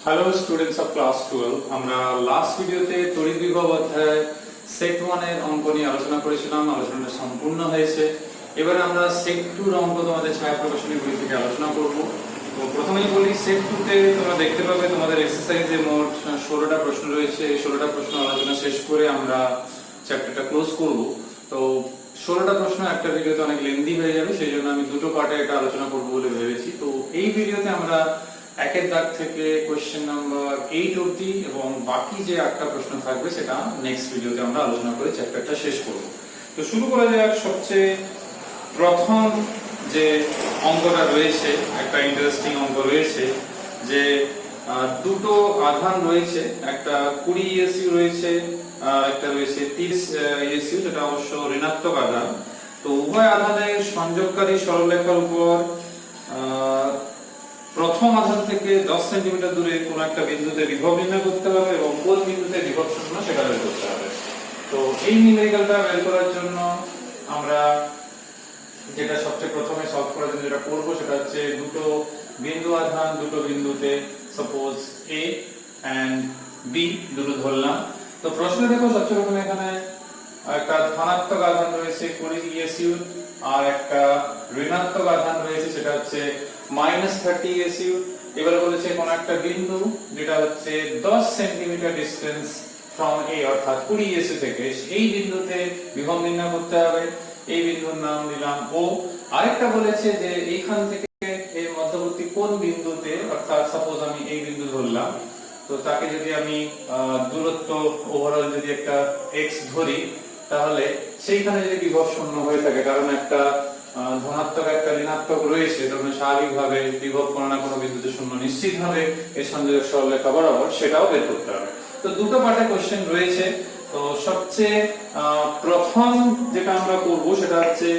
Hello students of class 12 আমরা last ভিডিওতে তড়িৎ বিভব অধ্যায় সেট 1 এর অঙ্ক নিয়ে আলোচনা করেছিলাম। আলোচনাটা সম্পূর্ণ হয়েছে। এবারে আমরা সেট 2 এর অঙ্ক তোমাদের ছায়া প্রকাশনী বই থেকে আলোচনা করব। তো প্রথমেই বলি, সেট 2 তে তোমরা দেখতে পাবে তোমাদের এক্সারসাইজে মোট 16টা প্রশ্ন রয়েছে। এই 16টা প্রশ্ন আলোচনা শেষ করে আমরা চ্যাপ্টারটা ক্লোজ করব। তো 16টা প্রশ্ন একটা ভিডিওতে অনেক লেন্দি হয়ে যাবে, সেই জন্য আমি দুটো পার্টে এটা আলোচনা করব বলে ভেবেছি। তো এই ভিডিওতে আমরা একের দাগ থেকে কোশ্চেন নাম্বার 8 অবধি এবং বাকি যে 8টা প্রশ্ন থাকবে সেটা নেক্সট ভিডিওতে আমরা আলোচনা করে চ্যাপ্টারটা শেষ করব। তো শুরু করা যাক। সবচেয়ে প্রথম যে অঙ্কটা রয়েছে, একটা ইন্টারেস্টিং অঙ্ক রয়েছে যে দুটো আধান রয়েছে, একটা 20 ইএসইউ রয়েছে আর একটা রয়েছে 30 ইএসইউ, যেটা অবশ্য ঋণাত্মক আধান। তো উভয় আধানের সংযোগকারী সরলরেখার উপর প্রথম আধান থেকে 10 সেন্টিমিটার দূরে কোন একটা বিন্দুতে বিভব নির্ণয় করতে হবে এবং কোন বিন্দুতে বিভব শূন্য সেটা বের করতে হবে। তো এই নিউমেরিক্যালটা বের করার জন্য আমরা যেটা সবচেয়ে প্রথমে সলভ করার জন্য যেটা করব সেটা হচ্ছে দুটো বিন্দু আধান দুটো বিন্দুতে সাপোজ A এন্ড B দুটো ধরলাম। তো প্রশ্নে দেখো সবচেয়ে প্রথমে এখানে একটা ধনাত্মক আধান রয়েছে 20 ইএসইউ আর একটা ঋণাত্মক আধান রয়েছে সেটা হচ্ছে -30 ইএসইউ। এবারে বলেছে কোন একটা বিন্দু যেটা হচ্ছে 10 সেন্টিমিটার ডিসটেন্স ফ্রম A অর্থাৎ 20 ইএসইউ থেকে, এই বিন্দুতে বিভব নির্ণয় করতে হবে। এই বিন্দুর নাম দিলাম O। আরেকটা বলেছে যে এইখান থেকে এর মধ্যবর্তী কোন বিন্দুতে, অর্থাৎ সাপোজ আমি এই বিন্দু ধরলাম, তো তাকে যদি আমি দূরত্ব ওভারঅল যদি একটা x ধরি, তাহলে সেইখানে যদি বিভব শূন্য হয়ে থাকে, কারণ একটা ধনাত্মক একটা ঋণাত্মক রয়েছে, তখন স্বাভাবিকভাবে বিভব কোনো না কোনো বিন্দুতে শূন্য নিশ্চিত হবে এই সংযোজক সরলরেখা বরাবর, সেটাও বের করতে হবে। তো দুটো পার্টে কোশ্চেন রয়েছে। তো সবচেয়ে প্রথম যেটা আমরা করব সেটা হচ্ছে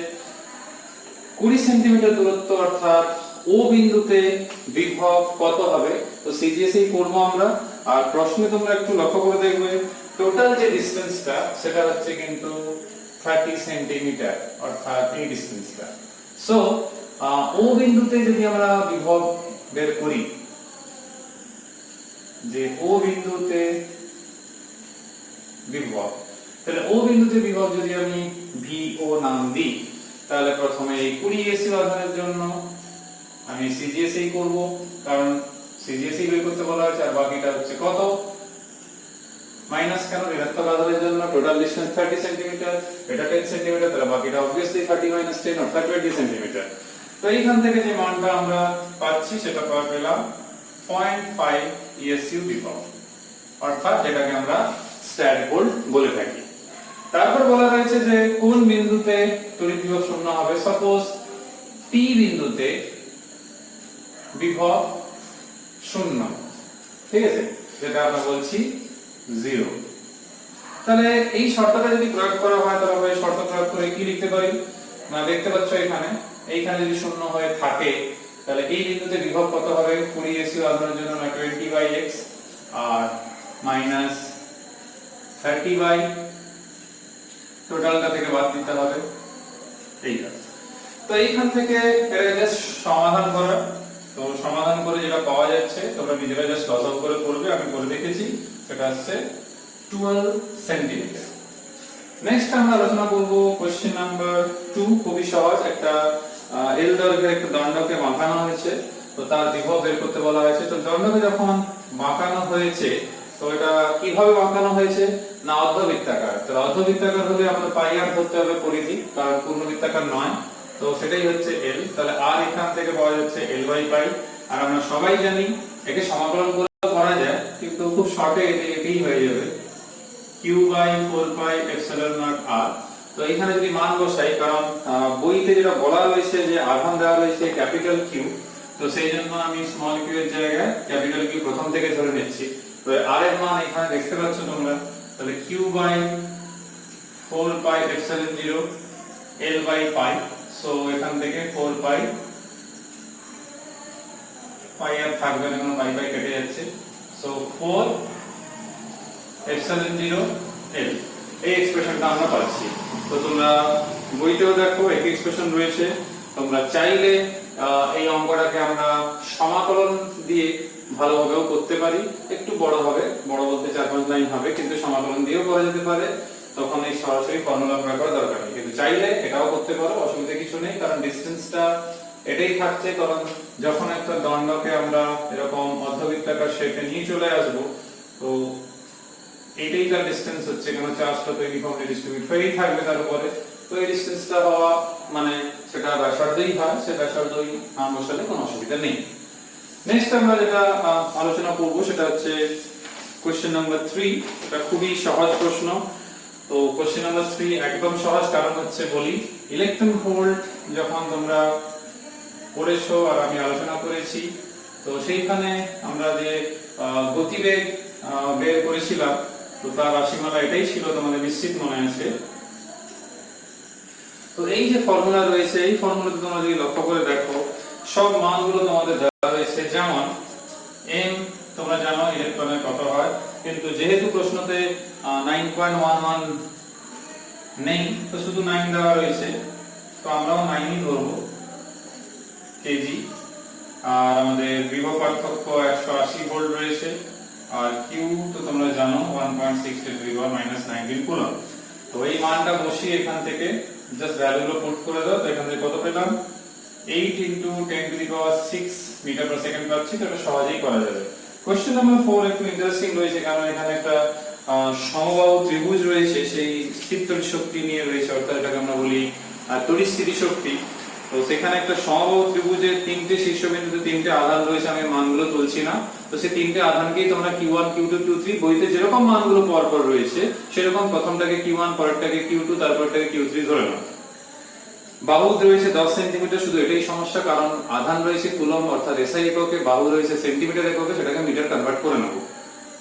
20 সেন্টিমিটার দূরত্ব অর্থাৎ ও বিন্দুতে বিভব কত হবে। তো সিজিএসই করব আমরা। আর প্রশ্নে তোমরা একটু লক্ষ্য করে দেখবে টোটাল যে ডিসটেন্সটা সেটা হচ্ছে কিন্তু 30 সেন্টিমিটার, অর্থাৎ এই ডিসটেন্সটা। সো ও বিন্দুতে যদি আমরা বিভব বের করি, যে ও বিন্দুতে বিভব, তাহলে ও বিন্দুতে বিভব যদি আমি VO নাম দিই, তাহলে প্রথমে এই 20 ইএসইউ আধানের জন্য আমি সিজিএসই করব, কারণ সিজিএসই বের করতে বলা হয়েছে। আর বাকিটা হচ্ছে কত মাইনাস, কেন ঋণাত্মক আধানের জন্য টোটাল ডিসটেন্স 30 সেন্টিমিটার, এটা 10 সেন্টিমিটার, তাহলে বাকিটা obviously 30 - 10 অর্থাৎ 20 সেন্টিমিটার। তো এইখান থেকে যে মানটা আমরা পাচ্ছি সেটা পেলাম 0.5 ইএসইউ বিভব, অর্থাৎ যেটাকে আমরা স্ট্যাট ভোল্ট বলে থাকি। তারপর বলা হয়েছে যে কোন বিন্দুতে তড়িৎ বিভব শূন্য হবে। সাপোজ P বিন্দুতে বিভব শূন্য, ঠিক আছে, যেটা আমরা বলছি 0। তাহলে এই শর্তটা যদি প্রয়োগ করা হয়, তাহলে আমরা এই শর্ত প্রয়োগ করে কি লিখতে পারি না, দেখতে পাচ্ছ এইখানে যদি শূন্য হয়ে থাকে, তাহলে এই বিন্দুতে বিভব কত হবে 20 ইএসইউ আধানের জন্য 20/x আর -30 টোটালটা থেকে বাদ দিতে হবে এইটা। তো এইখান থেকে এটা জাস্ট সমাধান করা। তো সমাধান করে যেটা পাওয়া যাচ্ছে তোমরা নিজেরা জাস্ট লস আউট করে করবে, আমি করে দেখেছি, সেটা হচ্ছে 12 সেন্টিমিটার। নেক্সট আমরা আলোচনা করব কোশ্চেন নাম্বার 2। খুবই সহজ, একটা এল দৈর্ঘ্যের একটা দণ্ডকে বাঁকানো হয়েছে, তো তার বিভব বের করতে বলা হয়েছে। তো দণ্ডকে যখন বাঁকানো হয়েছে, তো এটা কিভাবে বাঁকানো হয়েছে না অর্ধবৃত্তাকার। তো অর্ধবৃত্তাকার হলে আমাদের পাই আর ধরতে হবে পরিধি, কারণ পূর্ণবৃত্তাকার নয়। তো সেটাই হচ্ছে এল। তাহলে আর এখান থেকে পাওয়া যাচ্ছে L/পাই। আর আমরা সবাই জানি একে সমাকলন করে করা যায়, কিন্তু খুব শর্টে এটাই হয়ে যাবে Q/4πε0r। তো এখানে যদি মান বসাই, কারণ বইতে যেটা বলা রয়েছে যে আধান দেওয়া রয়েছে ক্যাপিটাল Q, তো সেই জন্য আমি স্মল q এর জায়গায় ক্যাপিটাল Q প্রথম থেকে ধরে নিচ্ছি। তো r এর মান এখানে দেখতে পাচ্ছ তোমরা, তাহলে Q/4πε0 L/পাই। সো এখান থেকে 4 পাই আর থাকবে না, কারণ পাই কেটে যাচ্ছে। সো 4ε0 L, এই এক্সপ্রেশনটা আমরা পাচ্ছি। তো তোমরা বইতেও দেখো একই এক্সপ্রেশন রয়েছে। তোমরা চাইলে এই অঙ্কটাকে আমরা সমাকলন দিয়ে ভালোভাবেও করতে পারি, একটু বড় হবে, বড় বলতে 4-5 লাইন হবে, কিন্তু সমাকলন দিয়েও করা যেতে পারে। তখন এই সরাসরি ফর্মুলা প্রয়োগ করার দরকার নেই, কিন্তু চাইলে এটাও করতে পারো, অসুবিধা কিছু নেই। কারণ ডিসটেন্সটা এটাই থাকছে, কারণ যখন একটা দণ্ডকে আমরা এরকম অর্ধবৃত্তাকার শেপে নিয়ে চলে আসব, তো এটাই তার ডিসটেন্স হচ্ছে, কারণ চার্জটা তো ইউনিফর্মলি ডিস্ট্রিবিউট হয়েই থাকবে তার উপরে। তো এই ডিসটেন্সটা হওয়া মানে সেটা ব্যাসার্ধই হয়, সে ব্যাসার্ধই নাম বসালে কোনো অসুবিধা নেই। নেক্সট আমরা যেটা আলোচনা করব সেটা হচ্ছে কোশ্চেন নাম্বার 3। এটা খুবই সহজ প্রশ্ন। তো কোশ্চেন নাম্বার 3 একদম সহজ, কারণ হচ্ছে বলি ইলেকট্রন ভোল্ট যখন তোমরা পড়েছো আর আমি আলোচনা করেছি, তো সেইখানে আমরা যে গতিবেগ বের করেছিলাম, তো তার রাশিমালা এটাই ছিল, তোমাদের নিশ্চিত মনে আছে। তো এই যে ফর্মুলা রয়েছে, এই ফর্মুলাতে তোমরা যদি লক্ষ্য করে দেখো, সব মানগুলো তোমাদের দেওয়া রয়েছে। যেমন m তোমরা জানো ইলেকট্রনের কত হয়, কিন্তু যেহেতু প্রশ্নতে 9.11 নেই, তো শুধু 9 দেওয়া রয়েছে, তো আমরাও 9ই ধরবো কেজি। আর আমাদের বিভব পার্থক্য 180 ভোল্ট রয়েছে, আর কিউ তো তোমরা জানো 1.6 × 10⁻⁹ কুলম্ব। তো এই মানটা বসিয়ে এখান থেকে জাস্ট ভ্যালুগুলো পুট করে দাও, তো এখান থেকে কত পেলাম, 8 × 10⁶ মিটার/সেকেন্ড পাচ্ছি। তো এটা সহজেই করা যাবে। কোশ্চেন নাম্বার 4 একটু ইন্টারেস্টিং রয়েছে, কারণ এখানে একটা সমবাহু ত্রিভুজ রয়েছে, সেই স্থির তড়িৎ শক্তি নিয়ে রয়েছে, অর্থাৎ এটাকে আমরা বলি তড়িৎ স্থিতিশক্তি। তো সেখানে একটা সমবাহু ত্রিভুজের 3টে শীর্ষবিন্দুতে 3টে আধান রয়েছে, আমি মানগুলো তুলছি না। তো সেই 3টে আধানকেই তোমরা Q1 Q2 Q3 বইতে যেরকম মানগুলো পরপর রয়েছে সেরকম প্রথমটাকে Q1, পরেরটাকে Q2, তারপরটাকে Q3 ধরে নাও। বাহু রয়েছে 10 সেন্টিমিটার, শুধু এটাই সমস্যা, কারণ আধান রয়েছে কুলম্ব অর্থাৎ এসআই এককে, বাহু রয়েছে সেন্টিমিটার এককে, সেটাকে মিটার কনভার্ট করে নেব।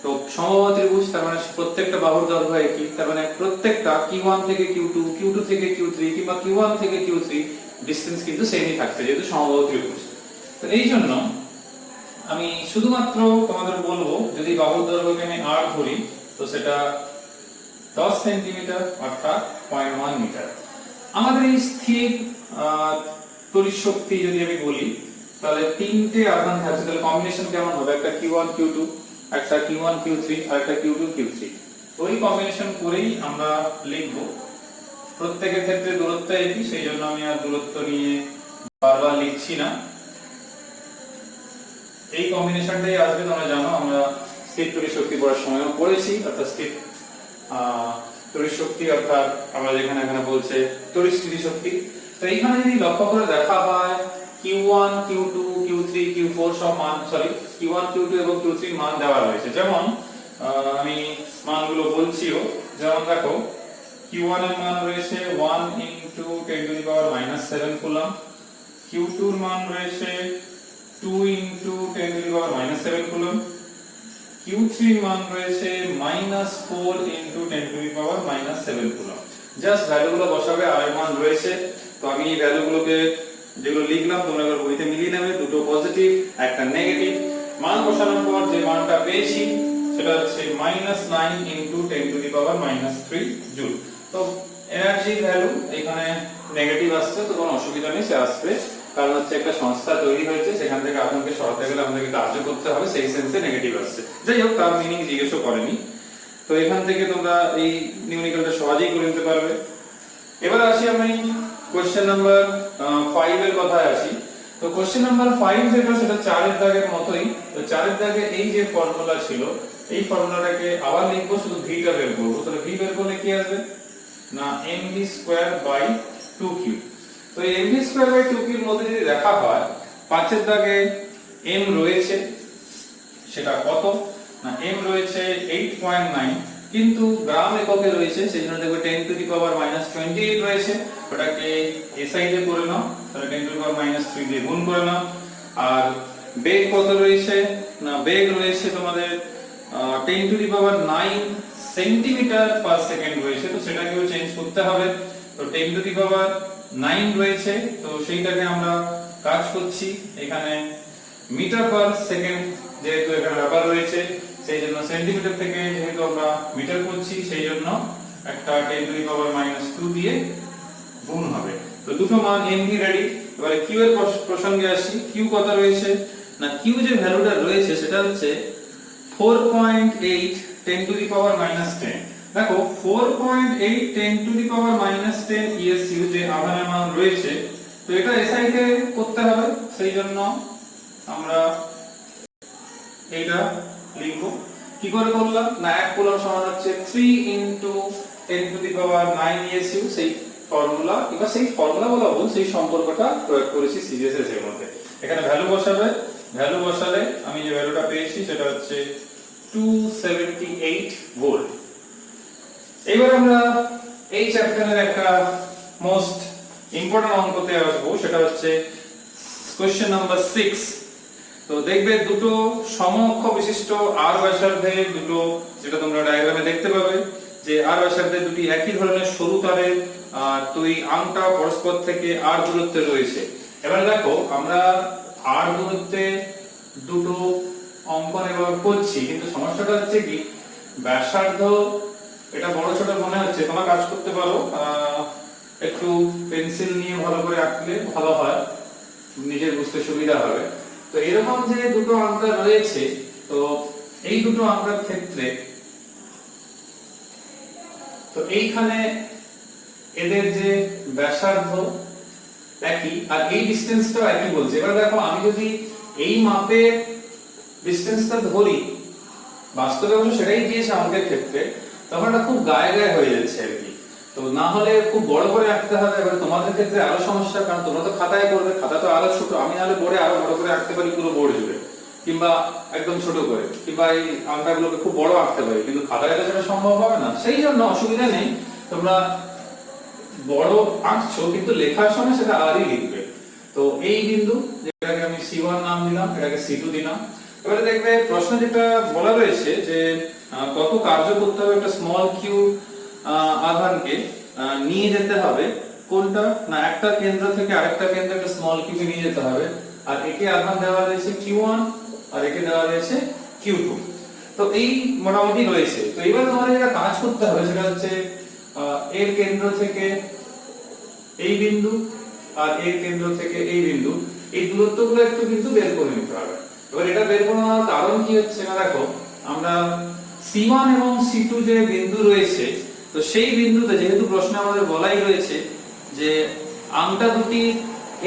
তো সমবাহু ত্রিভুজ, তার মানে প্রত্যেকটা বাহুর দৈর্ঘ্য একই, তার মানে প্রত্যেকটা Q1 থেকে Q2, Q2 থেকে Q3 কিংবা Q1 থেকে Q3 ডিসটেন্স কিন্তু সেমই থাকছে, যেহেতু সমবাহু ত্রিভুজ। তো এই জন্য আমি শুধুমাত্র তোমাদের বলবো, যদি বাহুর দৈর্ঘ্যকে আমি r ধরি, তো সেটা 10 সেন্টিমিটার অর্থাৎ 0.1 মিটার। আমাদের এই স্থির তড়িৎ শক্তি যদি আমি বলি, তাহলে 3টে আধান থাকছে, তাহলে কম্বিনেশন কেমন হবে, একটা Q1 Q2, একটা Q1 Q3 আর একটা Q2 Q3। তো এই কম্বিনেশন করেই আমরা লিখব। প্রত্যেকের ক্ষেত্রে দূরত্ব একই, সেই জন্য আমি আর দূরত্ব নিয়ে বারবার লিখছি না। এই কম্বিনেশনটাই আসবে, তোমরা জানো আমরা স্থির তড়িৎ শক্তি পড়ার সময়ও পড়েছি, অর্থাৎ স্থির তড়িৎ শক্তি অর্থাৎ আমরা যেখানে এখানে বলছে তড়িৎ স্থিতিশক্তি। তো এইখানে যদি লক্ষ্য করে দেখা হয়, Q1 Q2 Q3 Q4 সব মান, সরি Q1 Q2 এবং Q3 মান দেওয়া রয়েছে। যেমন আমি মানগুলো বলছিও, যেমন দেখো Q1 এর মান রয়েছে 1 × 10⁻⁻7 কুলম্ব, Q2 এর মান রয়েছে 2 × 10⁻⁻7 কুলম্ব, Q3 এর মান রয়েছে -4 × 10⁻⁻7 কুলম্ব। জাস্ট ভ্যালুগুলো বসাবে, আর এর মান রয়েছে। তো আমি এই ভ্যালুগুলোকে যেগুলো লিখলাম তোমরা এবার বইতে মিলিয়ে নেবে, দুটো পজিটিভ একটা নেগেটিভ। মান বসানোর পর যে মানটা পেয়েছি সেটা হচ্ছে -9 × 10⁻³ জুল। তো এনার্জি ভ্যালু এখানে নেগেটিভ আসছে, তো কোনো অসুবিধা নেই, সে আসবে, কারণ হচ্ছে একটা সংস্থা তৈরি হয়েছে, সেখান থেকে আতঙ্কে সরাতে গেলে আমাদেরকে কার্য করতে হবে, সেই সেন্সে নেগেটিভ আসছে। যাই হোক, তার মিনিং জিজ্ঞেসও করেনি। তো এখান থেকে তোমরা এই নিউমেরিক্যালটা সহজেই করে নিতে পারবে। এবার আসি আমি কোশ্চেন নাম্বার 5 এর কথায় আসি। তো কোশ্চেন নাম্বার 5 যেটা, সেটা 4 এর দাগের মতোই। তো 4 এর দাগে এই যে ফর্মুলা ছিল, এই ফর্মুলাটাকে আবার লিখবো, শুধু v টা বের করব। তাহলে v বের করলে কি আসবে না, mv²/2q। তো mv²/2q এর মধ্যে যদি দেখা হয়, 5 এর দাগে m রয়েছে, সেটা কত না, m রয়েছে 8.9, কিন্তু গ্রাম এককে রয়েছে, সেই জন্য দেখবে 10⁻⁻28 রয়েছে, ওটাকে এসআই দিয়ে করে নাও, তাহলে 10⁻³ দিয়ে গুণ করে নাও। আর বেগ কত রয়েছে না, বেগ রয়েছে তোমাদের 10⁹ সেন্টিমিটার/সেকেন্ড রয়েছে, তো সেটাকেও চেঞ্জ করতে হবে। তো 10⁹ রয়েছে, তো সেইটাকে আমরা কাজ করছি এখানে মিটার/সেকেন্ড, যেহেতু এখানে ব্যাপার রয়েছে, সেই জন্য সেন্টিমিটার থেকে যেহেতু আমরা মিটার করছি, সেই জন্য একটা 10⁻² দিয়ে গুণ হবে। তো দুটো মান mv রেডি। এবারে q এর প্রসঙ্গে আসি। q কত রয়েছে না কিউ যে ভ্যালুটা রয়েছে সেটা হচ্ছে 4.8 10 টু দি পাওয়ার -10। দেখো 4.8 10 টু দি পাওয়ার -10 ইএসইউ যে আধানের মান রয়েছে, তো এটা এসআই তে করতে হবে, সেই জন্য আমরা এটা লিখব। কি করে করলাম না 1 কুলম্ব সমান হচ্ছে 3 into 10 to the power 9 ESU, সেই ফর্মুলা কিংবা সেই ফর্মুলা বলা ভুল, সেই সম্পর্কটা প্রয়োগ করেছি সিজিএসএস এর মধ্যে। এখানে ভ্যালু বসাবে, ভ্যালু বসালে আমি যে ভ্যালুটা পেয়েছি সেটা হচ্ছে 278 ভোল্ট। এবার আমরা এই চ্যাপ্টারের একটা মোস্ট ইম্পর্টেন্ট অঙ্কতে আসবো, সেটা হচ্ছে কোশ্চেন নাম্বার 6। তো দেখবে দুটো সমকক্ষ বিশিষ্ট আর ব্যাসার্ধের দুটো, যেটা তোমরা ডায়াগ্রামে দেখতে পাবে যে আর ব্যাসার্ধের দুটি একই ধরনের সরু তারের দুই আংটা পরস্পর থেকে আর দূরত্বে রয়েছে। এবার দেখো আমরা আর দূরত্বে দুটো অঙ্কন এবার করছি, কিন্তু সমস্যাটা হচ্ছে কি ব্যাসার্ধ এটা বড় ছোট মনে হচ্ছে, তোমরা কাজ করতে পারো একটু পেন্সিল নিয়ে ভালো করে আঁকলে ভালো হয়, নিজের বুঝতে সুবিধা হবে। তো এরকম যে দুটো আংটা রয়েছে, তো এই দুটো আংটার ক্ষেত্রে তো এইখানে এদের যে ব্যাসার্ধ একই আর এই ডিসটেন্সটাও একই বলছে। এবার দেখো আমি যদি এই মাপের ডিসটেন্সটা ধরি, বাস্তবে অবশ্য সেটাই দিয়েছে অঙ্কের ক্ষেত্রে, তখন এটা খুব গায়ে গায়ে হয়ে যাচ্ছে আর কি। তো না হলে খুব বড় করে আঁকতে হবে। এবার তোমাদের ক্ষেত্রে আরো সমস্যা, কারণ তোমরা তো খাতায় করবে, খাতা তো আরো ছোট, আমি নাহলে বোর্ডে আরো বড় করে আঁকতে পারি পুরো বোর্ড জুড়ে, কিংবা একদম ছোট করে, কিংবা এই আঁকাগুলোকে খুব বড় আঁকতে পারি, কিন্তু খাতায় তো সেটা সম্ভব হবে না। সেই জন্য অসুবিধা নেই, তোমরা বড় আঁকছো কিন্তু লেখার সময় সেটা আরই লিখবে। তো এই বিন্দু যেটাকে আমি C1 নাম দিলাম, এটাকে C2 দিলাম। এবারে দেখবে প্রশ্ন যেটা বলা রয়েছে যে কত কার্য করতে হবে একটা স্মল কিউ আধানকে নিয়ে যেতে হবে, কোনটা না একটা কেন্দ্র থেকে আরেকটা কেন্দ্রে একটা স্মল কিউকে নিয়ে যেতে হবে, আর একে আধান দেওয়া রয়েছে Q1 আর একে দেওয়া রয়েছে Q2। তো এই মোটামুটি রয়েছে। তো এবার তোমাদের যেটা কাজ করতে হবে সেটা হচ্ছে এর কেন্দ্র থেকে এই বিন্দু আর এর কেন্দ্র থেকে এই বিন্দু, এই দূরত্বগুলো একটু কিন্তু বের করে নিতে হবে। এবার এটা বের করার কারণ কি হচ্ছে না দেখো আমরা C1 এবং C2 যে বিন্দু রয়েছে, তো সেই বিন্দুতে যেহেতু প্রশ্নে আমাদের বলাই রয়েছে যে আংটা দুটি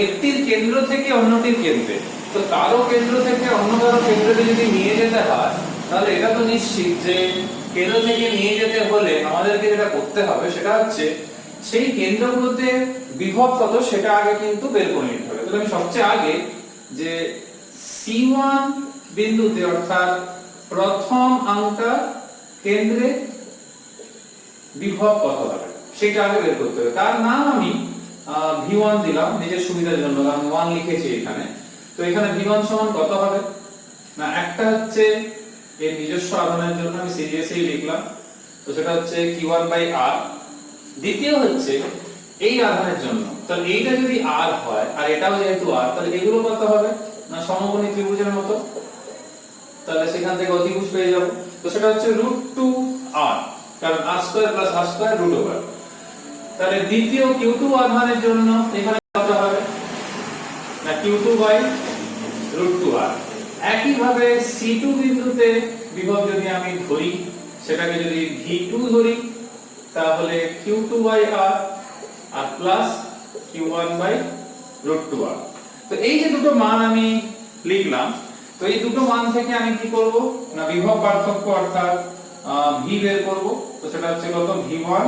একটির কেন্দ্র থেকে অন্যটির কেন্দ্রে, তো কারো কেন্দ্র থেকে অন্য কারো কেন্দ্রে যদি নিয়ে যেতে হয়, তাহলে এটা তো নিশ্চিত যে কেন্দ্র থেকে নিয়ে যেতে হলে আমাদেরকে যেটা করতে হবে সেটা হচ্ছে সেই কেন্দ্রগুলোতে বিভব কত সেটা আগে কিন্তু বের করে নিতে হবে। তাহলে আমি সবচেয়ে আগে যে C1 বিন্দুতে অর্থাৎ প্রথম আংটা কেন্দ্রে বিভব কত হবে সেটা আগে বের করতে হবে। তার নাম আমি V1 দিলাম নিজের সুবিধার জন্য, কারণ 1 লিখেছি এখানে। তো এখানে V1 সমান কত হবে না একটা হচ্ছে এর নিজস্ব আধানের জন্য আমি সিরিয়াসলি লিখলাম, তো সেটা হচ্ছে Q1/R। দ্বিতীয় হচ্ছে এই আধানের জন্য, তাহলে এইটা যদি R হয় আর এটাও যেহেতু R, তাহলে এগুলো কত হবে না সমকোণী ত্রিভুজের মতো, তাহলে সেখান থেকে অতিভুজ পেয়ে যাব। তো সেটা হচ্ছে √2R, কারণ R² + R² √over। তাহলে দ্বিতীয় Q2 আধানের জন্য এখানে কত হবে না Q2/√2R। একই ভাবে C2 বিন্দুতে বিভব যদি আমি ধরি, সেটাকে যদি V2 ধরি, তাহলে Q2/R আর প্লাস Q1/√2R। তো এই যে দুটো মান আমি লিখলাম, তো এই দুটো মান থেকে আমি কি করব না বিভব পার্থক্য অর্থাৎ V বের করব। তো সেটা হচ্ছে কত V1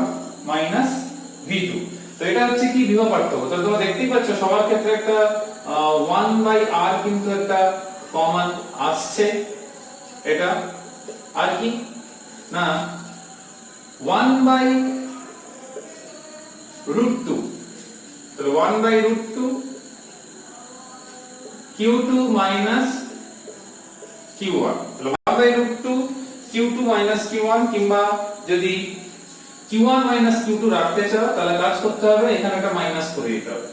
- V2। তো এটা হচ্ছে কি বিভব পার্থক্য। তো তোমরা দেখতেই পাচ্ছ সবার ক্ষেত্রে একটা 1/R কিন্তু একটা কমন আসছে, এটা আর কি না 1/√2। তাহলে 1/√2 Q2 - Q1, তাহলে 1/√2 Q2 - Q1, কিংবা যদি Q1 - Q2 রাখতে চাও তাহলে কাজ করতে হবে এখানে একটা মাইনাস করে দিতে হবে,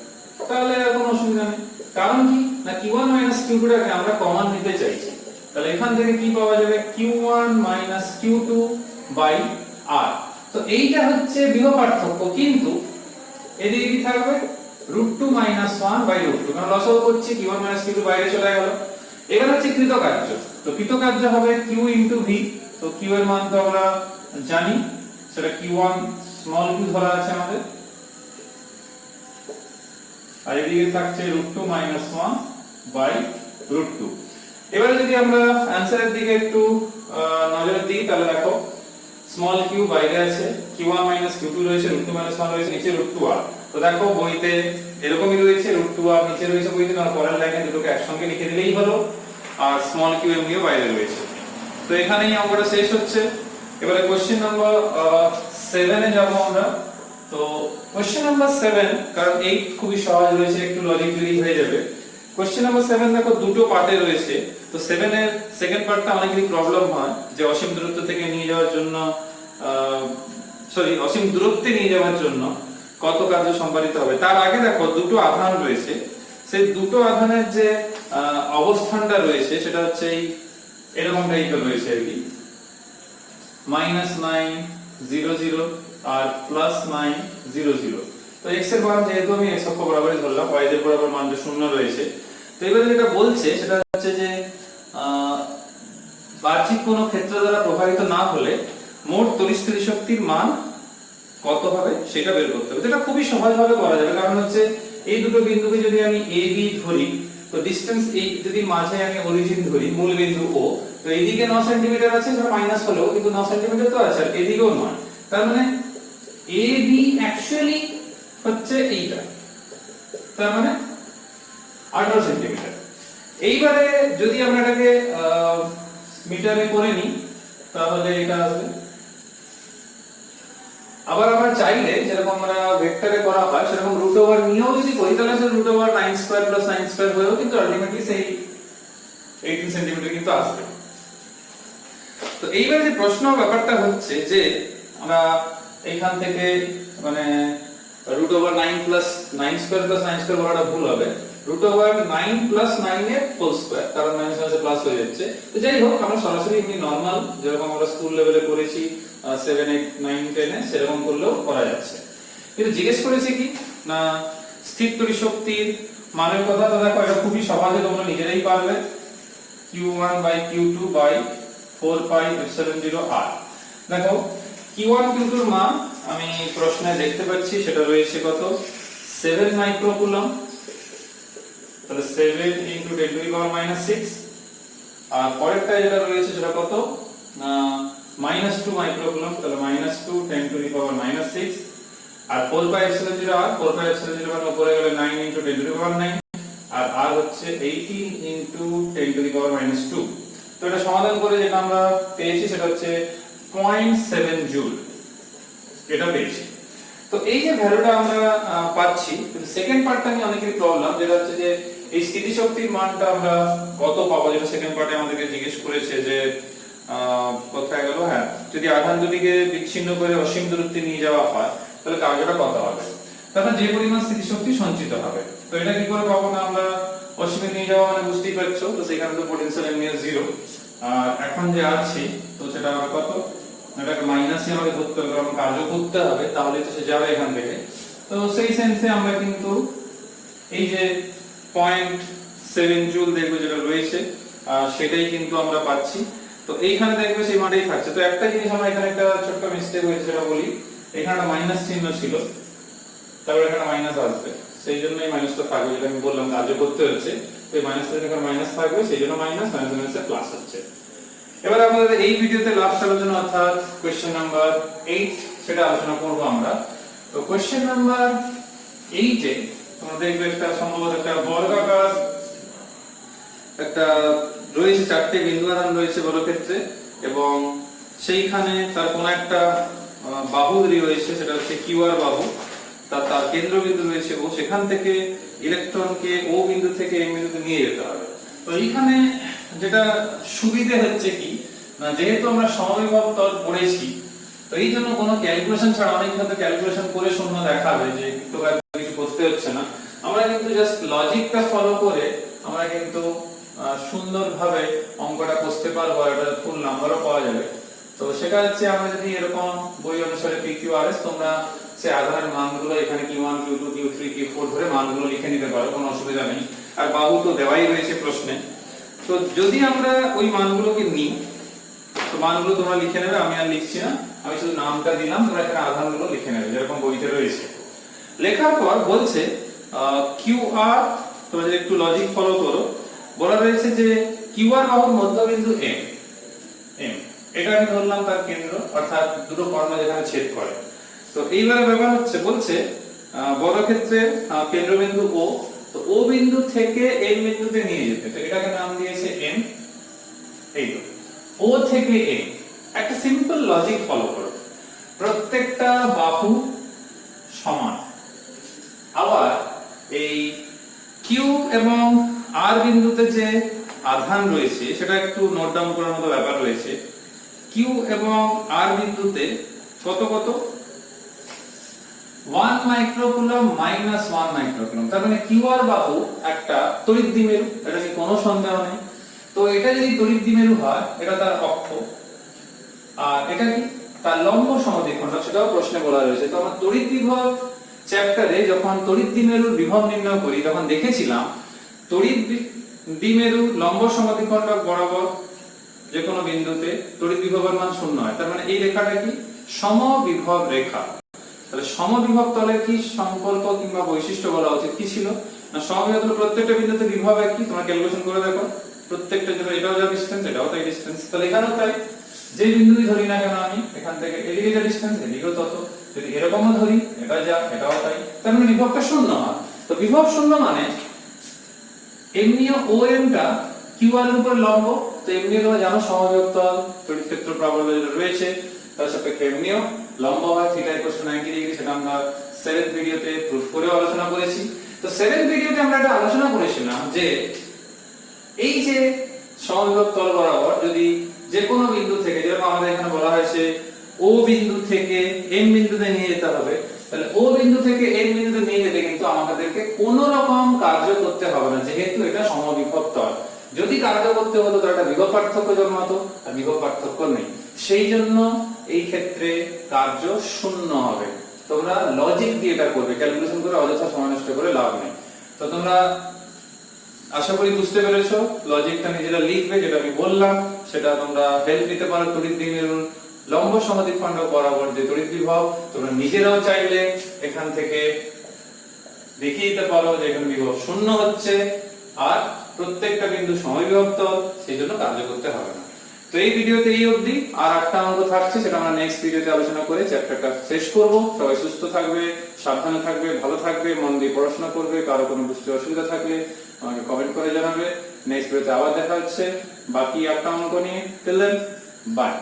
তাহলে আর কোনো অসুবিধা নেই। কারণ কি না Q1 - Q2 টাকে আমরা কমন নিতে চাইছি, তাহলে এখান থেকে কি পাওয়া যাবে Q1 - Q2/R। তো এইটা হচ্ছে বিভব পার্থক্য, কিন্তু এদিকে কি থাকবে √2 - 1/√2, কারণ লসাগু করছি Q1 - Q2 বাইরে চলে গেল। এবার হচ্ছে কৃতকার্য। তো কৃতকার্য হবে q ইনটু v। তো q এর মান তো আমরা জানি, সেটা q1 স্মল q ধরা আছে আমাদের, আর এদিকে থাকছে √2 - 1/√2। এবারে যদি আমরা অ্যানসারের দিকে একটু নজর দিই তাহলে দেখো স্মল q বাইরে আছে, q1 - q2 রয়েছে, √2 - 1 রয়েছে, নিচে √2r। তো দেখো বইতে এরকমই রয়েছে, √2r নিচে রয়েছে বইতে, কারণ পরের লাইনে দুটোকে একসঙ্গে লিখে দিলেই হলো, আর স্মল q এমনিও বাইরে রয়েছে। তো এখানেই অঙ্কটা শেষ হচ্ছে। এবারে কোশ্চেন নাম্বার 7 এ যাব আমরা। তো কোশ্চেন নাম্বার 7, কারণ 8 খুবই সহজ রয়েছে, একটু লজিক যদি হয়ে যাবে। কোশ্চেন নাম্বার 7 দেখো দুটো পার্টে রয়েছে। তো 7 এর সেকেন্ড পার্টটা অনেকেরই প্রবলেম হয় যে অসীম দূরত্ব থেকে নিয়ে যাওয়ার জন্য অসীম দূরত্বে নিয়ে যাওয়ার জন্য কত কার্য সম্পাদিত হবে। তার আগে দেখো দুটো আধান রয়েছে, সেই দুটো আধানের যে অবস্থানটা রয়েছে সেটা হচ্ছে এই এরকম টাইপের রয়েছে আর কি, -9 0 0 আর +9 0 0। তো x এর মান যেহেতু আমি x অক্ষ বরাবরই ধরলাম, y এর বরাবর মানটা 0 রয়েছে। তো এবারে যেটা বলছে সেটা হচ্ছে যে বাহ্যিক কোনো ক্ষেত্র দ্বারা প্রভাবিত না হলে মোট তড়িৎ শক্তির মান কত হবে সেটা বের করতে হবে। এটা খুবই সহজভাবে করা যাবে, কারণ হচ্ছে এই দুটো বিন্দুকে যদি আমি a b ধরি, তো ডিসটেন্স এই যদি মাঝে আমি অরিজিন ধরি, মূল বিন্দু o, তো এইদিকে 9 সেমি আছে, সেটা মাইনাস হলেও কিন্তু 9 সেমি তো আছে, আর এদিকেও 9। তার মানে a b অ্যাকচুয়ালি হচ্ছে এইটা, তার মানে 18 সেমি। এইবারে যদি আমরা এটাকে মিটারে করে নিই তাহলে এটা আসবে। আবার আমরা চাইলে যেরকম আমরা ভেক্টরে করা হয় সেরকম রুট ওভার নিয়েও যদি করি তাহলে সেটা √9² + 9² হয়েও কিন্তু আলটিমেটলি সেই 18 সেমি কিন্তু আসবে। তো এইবার যে প্রশ্ন ব্যাপারটা হচ্ছে যে আমরা এইখান থেকে মানে √9 + 9² + 9² বলাটা ভুল হবে, √9 + 9 এর হোল স্কয়ার, কারণ মাইনাস মাইনাসে প্লাস হয়ে যাচ্ছে। তো যাই হোক, আমরা সরাসরি এমনি নরমাল যেরকম আমরা স্কুল লেভেলে করেছি 7 8 9 10 এ সেরকম করলেও করা যাচ্ছে। কিন্তু জিজ্ঞেস করেছে কি না স্থির তড়িৎ শক্তির মানের কথা। তো দেখো এটা খুবই সহজে তোমরা নিজেরাই পারবে, q1/q2/4πε0r। দেখো q1 q2 এর মান আমি প্রশ্নে দেখতে পাচ্ছি, সেটা রয়েছে কত 7 মাইক্রোকুলম্ব। তাহলে 7 × 10⁻⁻6। আর পরেরটা যেটা রয়েছে সেটা কত -2 মাইক্রোকুলম্ব, তাহলে -2 10⁻⁻6। আর 4πε0r, 4πε0 মানে উপরে গেলে 9 × 10⁻9, আর r হচ্ছে 18 × 10⁻²। তো এটা সমাধান করে যেটা আমরা পেয়েছি সেটা হচ্ছে 0.7 জুল, এটা পেয়েছি। তো এই যে ভ্যালুটা আমরা পাচ্ছি, কিন্তু সেকেন্ড পার্টটা নিয়ে অনেকেরই প্রবলেম, যেটা হচ্ছে যে এই স্থিতিশক্তির মানটা আমরা কত পাবো, যেটা সেকেন্ড পার্টে আমাদেরকে জিজ্ঞেস করেছে যে কোথায় গেল, হ্যাঁ, যদি আধান দুটিকে বিচ্ছিন্ন করে অসীম দূরত্বে নিয়ে যাওয়া হয় তাহলে কার্যটা কত হবে, তাহলে যে পরিমাণ স্থিতিশক্তি সঞ্চিত হবে। তো এটা কি করে পাবো না, আমরা অসীমে নিয়ে যাওয়া মানে বুঝতেই পারছো, তো সেখানে তো পটেনশিয়াল এমনি 0, আর এখন যে আছে তো সেটা আমরা কত, এটাকে মাইনাসে আমাকে ধরতে হবে, কারণ কার্য করতে হবে, তাহলে তো সে যাবে এখান থেকে। তো সেই সেন্সে আমরা কিন্তু এই যে 0.7 জুল দেখবো যেটা রয়েছে সেটাই কিন্তু আমরা পাচ্ছি। তো এইখানে দেখবে সেই মানটাই থাকছে। তো একটা জিনিস আমরা এখানে একটা ছোট্ট মিস্টেক হয়েছে সেটা বলি, এখানে মাইনাস চিহ্ন ছিল, তারপর এখানে মাইনাস আসবে, সেই জন্য এই মাইনাসটা থাকবে, যেটা আমি বললাম কার্য করতে হচ্ছে। তো এই মাইনাসটা যখন মাইনাস থাকবে সেই জন্য মাইনাস মাইনাসে প্লাস হচ্ছে। এবার আমাদের এই ভিডিওতে লাস্ট আলোচনা অর্থাৎ কোশ্চেন নাম্বার 8 সেটা আলোচনা করব আমরা। তো কোশ্চেন নাম্বার 8 এ তোমরা দেখবে একটা সম্ভবত একটা বর্গাকার একটা রয়েছে, চারটে বিন্দু আধান রয়েছে বর্গক্ষেত্রে, এবং সেইখানে তার কোন একটা বাহু রয়েছে, সেটা হচ্ছে কিউআর বাহু, তার কেন্দ্রবিন্দু রয়েছে ও, সেখান থেকে ইলেকট্রনকে ও বিন্দু থেকে এই বিন্দুতে নিয়ে যেতে হবে। তো এইখানে যেটা সুবিধা হচ্ছে কি না, যেহেতু আমরা সমবিভব তল পড়েছি, তো এই জন্য কোনো ক্যালকুলেশন ছাড়া, অনেক ক্ষেত্রে ক্যালকুলেশন করে শূন্য দেখাবে যে কিছু করতে হচ্ছে না, আমরা কিন্তু জাস্ট লজিকটা ফলো করে আমরা কিন্তু সুন্দরভাবে অঙ্কটা করতে পারবো, এটা ফুল নাম্বারও পাওয়া যাবে। তো সেটা হচ্ছে আমরা যদি এরকম বই অনুসারে PQRS তোমরা সে আধারের মানগুলো এখানে Q1 Q2 Q3 Q4 ধরে মানগুলো লিখে নিতে পারো, কোনো অসুবিধা নেই। আর বাহু তো দেওয়াই রয়েছে প্রশ্নে। তো যদি আমরা ওই মানগুলোকে নিই, তো মানগুলো তোমরা লিখে নেবে, আমি আর লিখছি না, আমি শুধু নামটা দিলাম, তোমরা এখানে আধানগুলো লিখে নেবে যেরকম বইতে রয়েছে। লেখার পর বলছে কিউ আর, তোমরা যদি একটু লজিক ফলো করো, বলা রয়েছে যে কিউ আর বাহুর মধ্যবিন্দু এম, এটা আমি ধরলাম তার কেন্দ্র, অর্থাৎ দুটো কর্ণ যেখানে ছেদ করে। তো এইবারে ব্যাপার হচ্ছে, বলছে বর্গক্ষেত্রে কেন্দ্রবিন্দু ও, তো ও বিন্দু থেকে এম বিন্দুতে নিয়ে যেতে, তো এটাকে নাম দিয়েছে এম। এই তো ও থেকে এম, একটা সিম্পল লজিক ফলো করো, প্রত্যেকটা বাহু সমান। আবার এই কিউ এবং আর বিন্দুতে যে আধান রয়েছে সেটা একটু নোট ডাউন করার মতো ব্যাপার রয়েছে। কিউ এবং আর বিন্দুতে কত কত 1 মাইক্রোকুলম মাইনাস 1 মাইক্রোকুলম, তার মানে কিউ আর বাহু একটা তড়িৎ দ্বিমেরু, এটা কি কোনো সন্দেহ নেই। তো এটা যদি তড়িৎ দ্বিমেরু হয়, এটা তার অক্ষ, আর এটা কি তার লম্ব সমদ্বিখণ্ড, সেটাও প্রশ্নে বলা রয়েছে। তো আমরা তড়িৎ বিভব চ্যাপ্টারে যখন তড়িৎ দ্বিমেরুর বিভব নির্ণয় করি তখন দেখেছিলাম তড়িৎ দ্বিমেরু লম্ব সমদ্বিখণ্ড বরাবর যে কোনো বিন্দুতে তড়িৎ বিভবের মান 0 হয়। তার মানে এই রেখাটা কি সমবিভব রেখা। তাহলে সমবিভব তলের কি সম্পর্ক কিংবা বৈশিষ্ট্য বলা উচিত কি ছিল না, সমবিভব তলের প্রত্যেকটা বিন্দুতে বিভব একই, তোমরা ক্যালকুলেশন করে দেখো, প্রত্যেকটার জন্য এটাও যা ডিসটেন্স এটাও তাই ডিসটেন্স। তাহলে এখানেও তাই, যে বিন্দুই ধরি না কেন আমি এখান থেকে এদিকে যা ডিসটেন্স এদিকেও তত, যদি এরকমও ধরি এটা যা এটাও তাই, তার মানে বিভবটা 0 হয়। তো বিভব 0 মানে এমনিও ও এমটা কিউ আর এর উপর লম্ব, তো এমনিও তোমরা জানো সমবিভব তল তড়িৎ ক্ষেত্র প্রাবল্য যেটা রয়েছে তার সাপেক্ষে এমনিও লম্ব হয় থিটা = 90 ডিগ্রি, সেটা আমরা 7th ভিডিওতে প্রুফ করে আলোচনা করেছি। তো 7th ভিডিওতে আমরা এটা আলোচনা করেছিলাম যে এই যে সমবিভব তল বরাবর যদি যে কোনো বিন্দু থেকে, যেরকম আমাদের এখানে বলা হয়েছে ও বিন্দু থেকে এম বিন্দুতে নিয়ে যেতে হবে, তাহলে ও বিন্দু থেকে এম বিন্দুতে নিয়ে যেতে কিন্তু আমাদেরকে কোনো রকম কার্য করতে হবে না, যেহেতু এটা সমবিভব তল। যদি কার্য করতে হতো তাহলে একটা বিভব পার্থক্য জন্মাতো, আর বিভব পার্থক্য নেই, সেই জন্য এই ক্ষেত্রে কার্য 0 হবে। তোমরা লজিক দিয়ে এটা করবে, ক্যালকুলেশন করে অযথা সময় নষ্ট করে লাভ নেই। তো তোমরা আশা করি বুঝতে পেরেছো, লজিকটা নিজেরা লিখবে, যেটা আমি বললাম সেটা তোমরা হেল্প নিতে পারো। তড়িৎ দ্বিমেরুর লম্ব সমদ্বিখণ্ড বরাবর যে তড়িৎ বিভব, তোমরা নিজেরাও চাইলে এখান থেকে দেখিয়ে দিতে পারো যে এখানে বিভব 0 হচ্ছে আর প্রত্যেকটা বিন্দু সমবিভব তল, সেই জন্য কার্য করতে হবে না। তো এই ভিডিওতে এই অবধি, আর একটা অঙ্ক থাকছে সেটা আমরা নেক্সট ভিডিওতে আলোচনা করে চ্যাপ্টারটা শেষ করব। সবাই সুস্থ থাকবে, সাবধানে থাকবে, ভালো থাকবে, মন দিয়ে পড়াশোনা করবে। কারো কোনো বুঝতে অসুবিধা থাকলে আমাকে কমেন্ট করে জানাবে। নেক্সট ভিডিওতে আবার দেখা হচ্ছে বাকি একটা অঙ্ক নিয়ে। Till then, by.